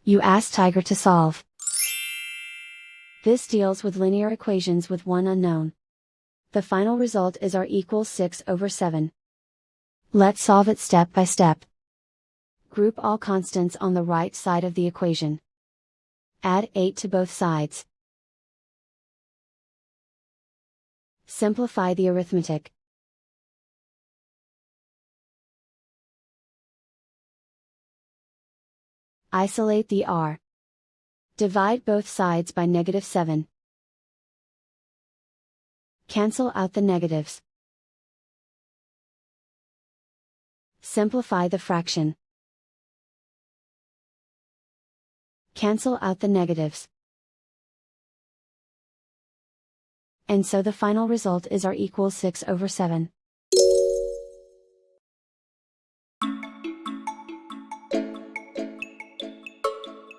You ask Tiger to solve. This deals with linear equations with one unknown. The final result is r equals 6/7. Let's solve it step by step. Group all constants on the right side of the equation. Add 8 to both sides. Simplify the arithmetic. Isolate the r. Divide both sides by -7. Cancel out the negatives. Simplify the fraction. Cancel out the negatives. And so the final result is r equals 6/7.